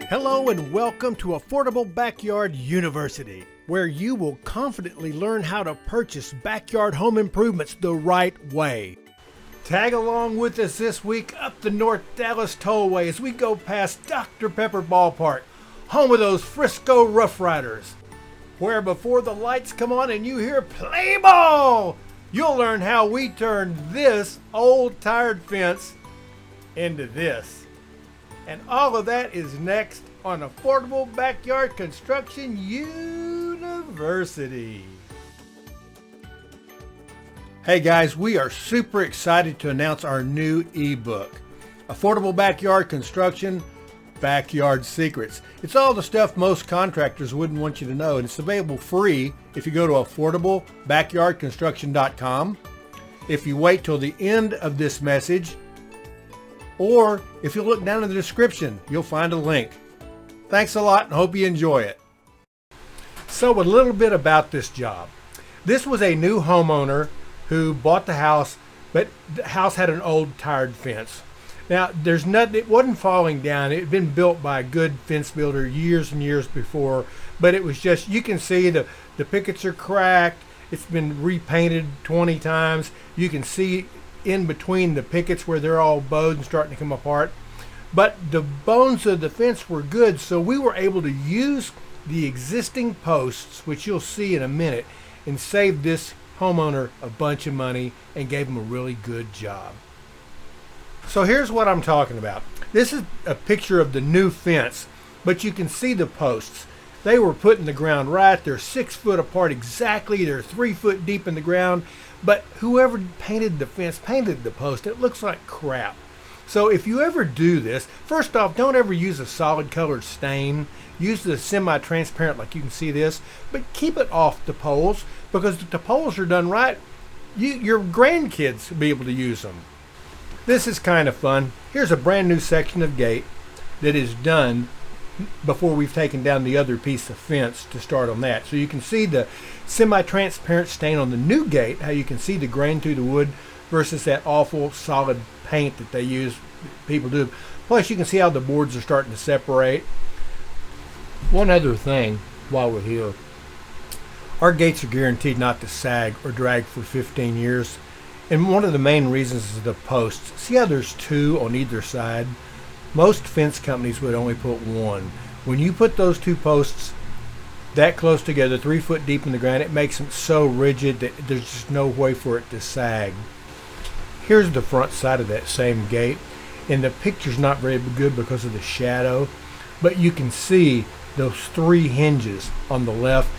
Hello and welcome to Affordable Backyard University, where you will confidently learn how to purchase backyard home improvements the right way. Tag along with us this week up the North Dallas Tollway as we go past Dr. Pepper Ballpark, home of those Frisco Rough Riders, where before the lights come on and you hear play ball, you'll learn how we turned this old tired fence into this. And all of that is next on Affordable Backyard Construction University. Hey guys, we are super excited to announce our new ebook, Affordable Backyard Construction, Backyard Secrets. It's all the stuff most contractors wouldn't want you to know, and it's available free if you go to affordablebackyardconstruction.com. If you wait till the end of this message, or if you look down in the description, you'll find a link. Thanks a lot and hope you enjoy it. So a little bit about this job. This was a new homeowner who bought the house, but the house had an old tired fence. Now there's nothing, it wasn't falling down. It had been built by a good fence builder years and years before, but it was just, you can see the pickets are cracked. It's been repainted 20 times. You can see in between the pickets where they're all bowed and starting to come apart. But the bones of the fence were good, so we were able to use the existing posts, which you'll see in a minute, and save this homeowner a bunch of money and gave him a really good job. So here's what I'm talking about. This is a picture of the new fence, but you can see the posts. They were put in the ground right. They're 6 foot apart exactly. They're 3 foot deep in the ground. But whoever painted the fence painted the post. It looks like crap. So if you ever do this, first off, don't ever use a solid colored stain. Use the semi-transparent like you can see this, but keep it off the poles, because if the poles are done right, your grandkids will be able to use them. This is kind of fun. Here's a brand new section of gate that is done before we've taken down the other piece of fence to start on that. So you can see the semi-transparent stain on the new gate, how you can see the grain through the wood versus that awful solid paint that they use, people do. Plus you can see how the boards are starting to separate. One other thing while we're here, our gates are guaranteed not to sag or drag for 15 years. And one of the main reasons is the posts. See how there's 2 on either side? Most fence companies would only put 1. When you put those 2 posts that close together, 3 foot deep in the ground, it makes them so rigid that there's just no way for it to sag. Here's the front side of that same gate, and the picture's not very good because of the shadow, but you can see those 3 hinges on the left.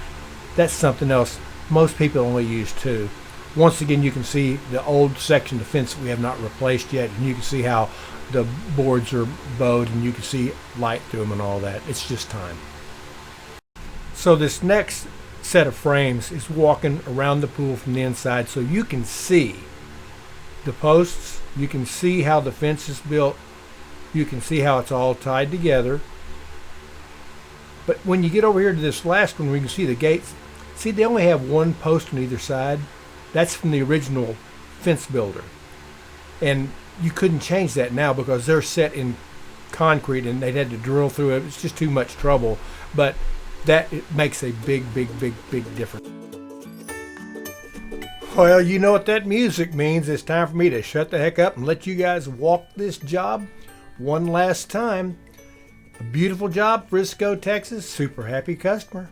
That's something else. Most people only use 2. Once again, you can see the old section of the fence that we have not replaced yet, and you can see how the boards are bowed and you can see light through them and all that. It's just time. So this next set of frames is walking around the pool from the inside, so you can see the posts, you can see how the fence is built, you can see how it's all tied together. But when you get over here to this last one where you can see the gates, see they only have 1 post on either side. That's from the original fence builder. And you couldn't change that now because they're set in concrete and they'd had to drill through it. It's just too much trouble. But that it makes a big difference. Well, you know what that music means. It's time for me to shut the heck up and let you guys walk this job one last time. A beautiful job, Frisco, Texas. Super happy customer.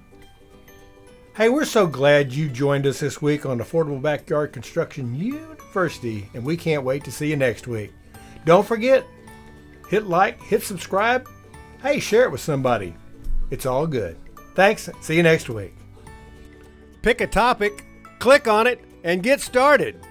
Hey, we're so glad you joined us this week on Affordable Backyard Construction University, and we can't wait to see you next week. Don't forget, hit like, hit subscribe. Hey, share it with somebody. It's all good. Thanks. See you next week. Pick a topic, click on it, and get started.